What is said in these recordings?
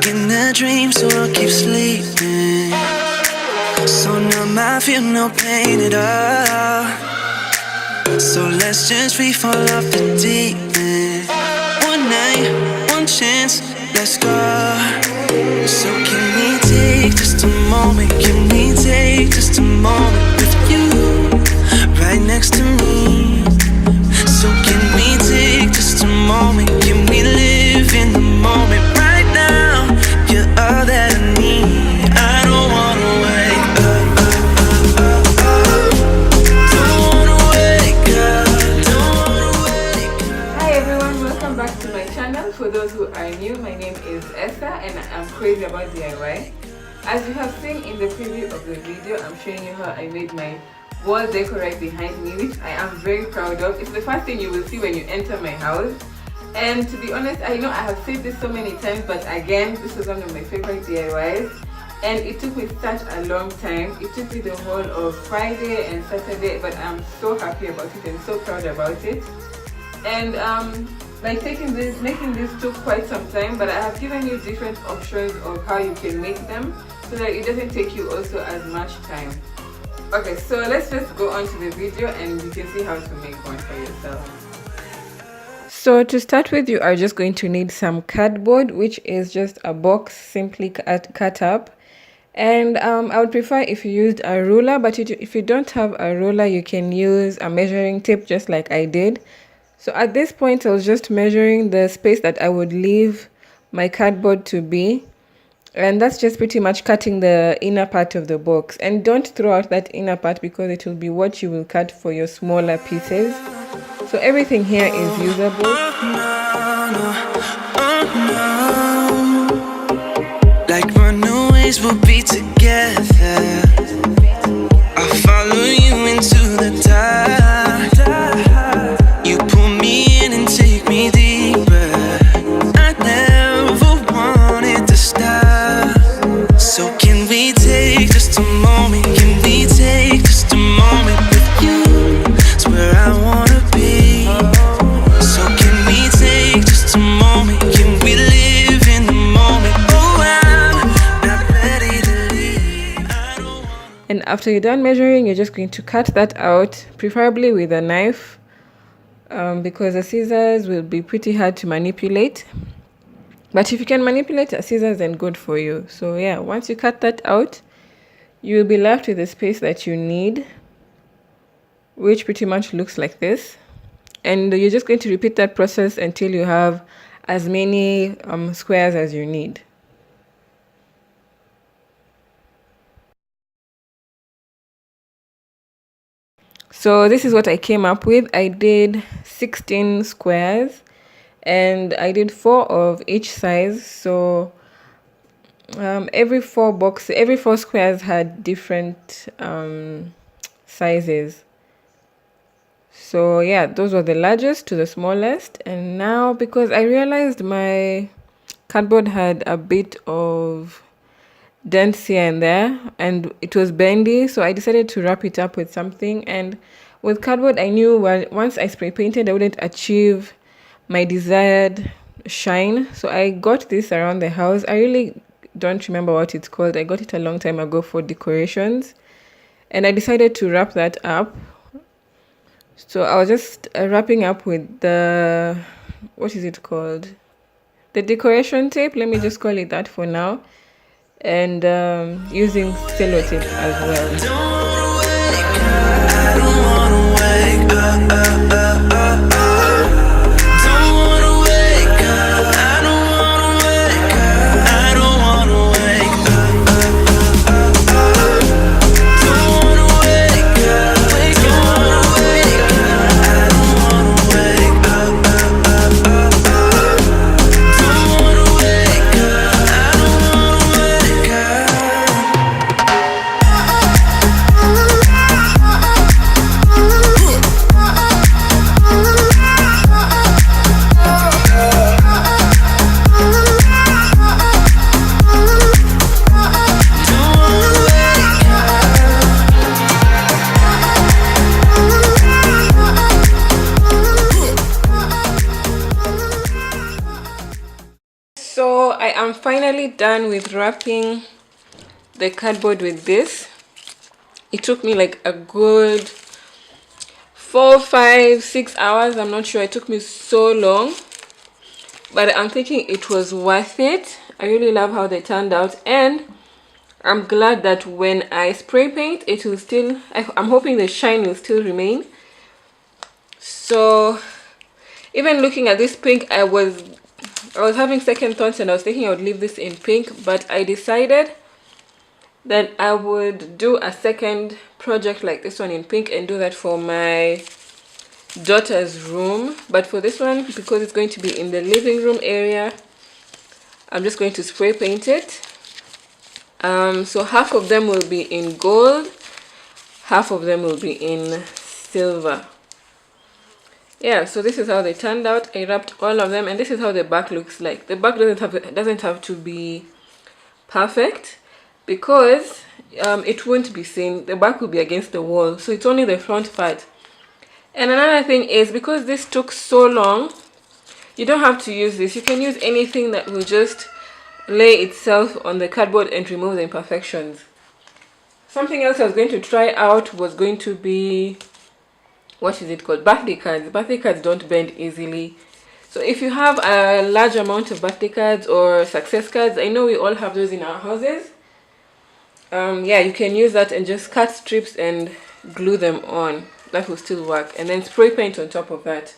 in a dream, so I'll keep sleeping. So numb, I feel no pain at all. So let's just free fall off the deep end. One night, one chance, let's go. So can we take just a moment? Can we take just a moment with you right next to me? So can we take just a moment? Can we live in the moment right now? You're all that I need. I don't wanna wake up. Don't wanna wake up. Don't wanna wake up. Hi everyone, welcome back to my channel. For those who are new, my name is Esther and I'm crazy about DIY. As you have seen in the preview of the video, I'm showing you how I made my wall decor right behind me, which I am very proud of. It's the first thing you will see when you enter my house. And to be honest, I know I have said this so many times, but again, this was one of my favorite DIYs. And it took me such a long time. It took me the whole of Friday and Saturday, but I'm so happy about it and so proud about it. And like making this took quite some time, but I have given you different options of how you can make them so that it doesn't take you also as much time. Okay, so let's just go on to the video and you can see how to make one for yourself. So to start with, you are just going to need some cardboard, which is just a box simply cut up. And I would prefer if you used a ruler, but if you don't have a ruler, you can use a measuring tape just like I did. So at this point, I was just measuring the space that I would leave my cardboard to be. And that's just pretty much cutting the inner part of the box. And don't throw out that inner part because it will be what you will cut for your smaller pieces. So everything here is usable. Like runaways, we'll be together. I'll follow you into the dark. You pull me in and take me deeper. I never wanted to stop. So can we take just a moment? Can we take just a moment with you? It's where I wanna be. So can we take just a moment? Can we live in the moment? Oh, I'm not ready to leave. I don't wanna. And after you're done measuring, you're just going to cut that out, preferably with a knife, because the scissors will be pretty hard to manipulate. But if you can manipulate a scissors, then good for you. So yeah, once you cut that out, you will be left with the space that you need, which pretty much looks like this. And you're just going to repeat that process until you have as many squares as you need. So this is what I came up with. I did 16 squares and I did 4 of each size. So every four squares had different sizes. So yeah, those were the largest to the smallest. And now, because I realized my cardboard had a bit of dents here and there and it was bendy, so I decided to wrap it up with something. And with cardboard, I knew once I spray painted, I wouldn't achieve my desired shine. So I got this around the house. I really don't remember what it's called. I got it a long time ago for decorations and I decided to wrap that up. So I was just wrapping up with the, what is it called? The decoration tape. Let me just call it that for now. And using sellotape as well. Don't wanna wake up. Don't wanna wake up. I don't wanna wake up. I don't wanna wake up. Don't wanna wake up. Don't wanna wake up. I don't wanna wake up. Don't wanna wake up. I don't wanna wake up. I am finally done with wrapping the cardboard with this. It took me like a good 4, 5, 6 hours. I'm not sure. It took me so long, but I'm thinking it was worth it. I really love how they turned out, and I'm glad that when I spray paint, it will still, I'm hoping the shine will still remain. So even looking at this pink, I was having second thoughts, and I was thinking I would leave this in pink, but I decided that I would do a second project like this one in pink and do that for my daughter's room. But for this one, because it's going to be in the living room area, I'm just going to spray paint it. So half of them will be in gold, half of them will be in silver. Yeah, so this is how they turned out. I wrapped all of them, and this is how the back looks like. The back doesn't have to be perfect, because it won't be seen. The back will be against the wall, so it's only the front part. And another thing is, because this took so long, you don't have to use this. You can use anything that will just lay itself on the cardboard and remove the imperfections. Something else I was going to try out was going to be, what is it called, birthday cards. Birthday cards don't bend easily. So if you have a large amount of birthday cards or success cards, I know we all have those in our houses. Yeah, you can use that and just cut strips and glue them on. That will still work, and then spray paint on top of that.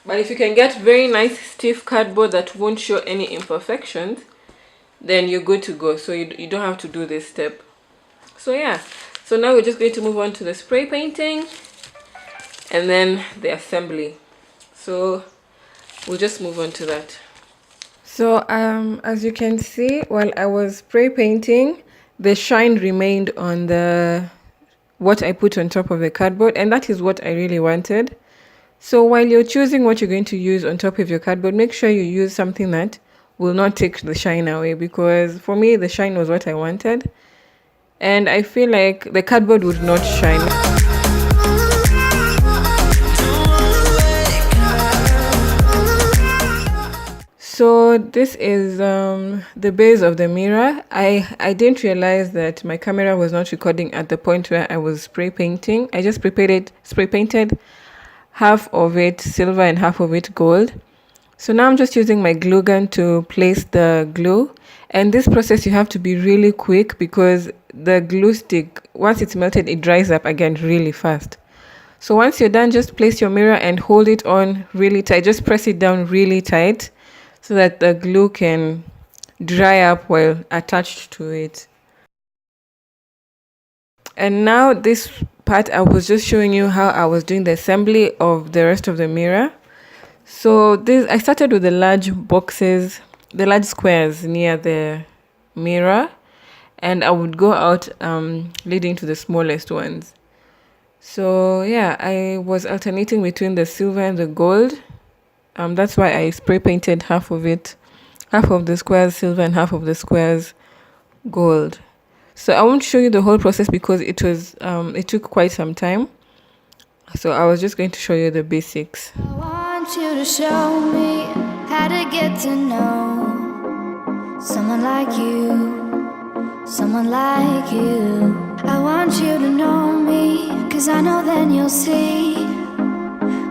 But if you can get very nice stiff cardboard that won't show any imperfections, then you're good to go. So you don't have to do this step. So yeah, so now we're just going to move on to the spray painting and then the assembly. So we'll just move on to that. So as you can see, while I was spray painting, the shine remained on the what I put on top of the cardboard, and that is what I really wanted. So while you're choosing what you're going to use on top of your cardboard, make sure you use something that will not take the shine away, because for me the shine was what I wanted, and I feel like the cardboard would not shine. So this is the base of the mirror. I didn't realize that my camera was not recording at the point where I was spray painting. I just spray painted half of it silver and half of it gold. So now I'm just using my glue gun to place the glue. And this process you have to be really quick, because the glue stick, once it's melted, it dries up again really fast. So once you're done, just place your mirror and hold it on really tight. Just press it down really tight so that the glue can dry up while attached to it. And now this part, I was just showing you how I was doing the assembly of the rest of the mirror. So this, I started with the large boxes, the large squares near the mirror, and I would go out leading to the smallest ones. So yeah, I was alternating between the silver and the gold. That's why I spray painted half of it, half of the squares silver and half of the squares gold. So I won't show you the whole process because it took quite some time. So I was just going to show you the basics. I want you to show me how to get to know someone like you, someone like you. I want you to know me, 'cause I know then you'll see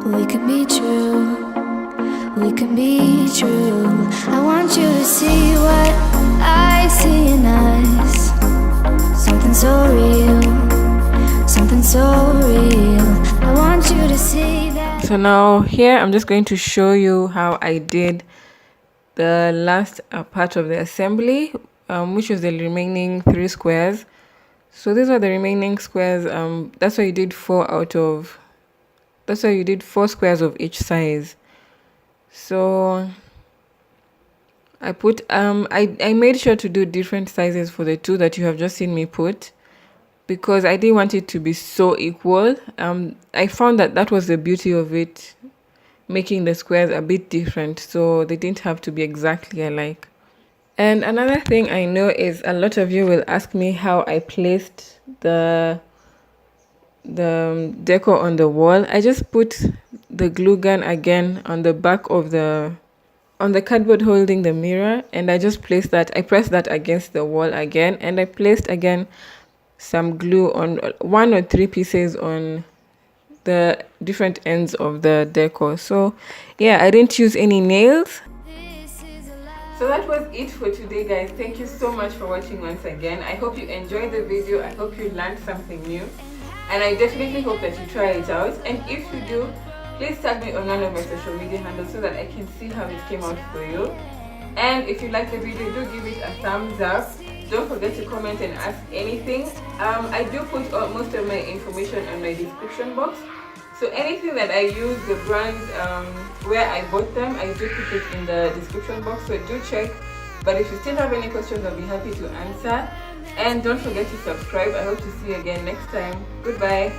we could be true, we can be true. I want you to see what I see in us, something so real, something so real. I want you to see that. So now here I'm just going to show you how I did the last part of the assembly, which was the remaining 3 squares. So these are the remaining squares. That's why you did 4 squares of each size. So I put I made sure to do different sizes for the 2 that you have just seen me put, because I didn't want it to be so equal. I found that was the beauty of it, making the squares a bit different, so they didn't have to be exactly alike. And another thing I know is a lot of you will ask me how I placed the decor on the wall. I just put the glue gun again on the back of the on the cardboard holding the mirror, and I just placed that. I pressed that against the wall again, and I placed again some glue on 1 or 3 pieces on the different ends of the decor. So yeah, I didn't use any nails. So that was it for today, guys. Thank you so much for watching once again. I hope you enjoyed the video. I hope you learned something new, and I definitely hope that you try it out. And if you do, please tag me on one of my social media handles so that I can see how it came out for you. And if you like the video, do give it a thumbs up. Don't forget to comment and ask anything. I do put most of my information on my description box. So anything that I use, the brands, where I bought them, I do put it in the description box, so do check. But if you still have any questions, I'll be happy to answer. And don't forget to subscribe. I hope to see you again next time. Goodbye.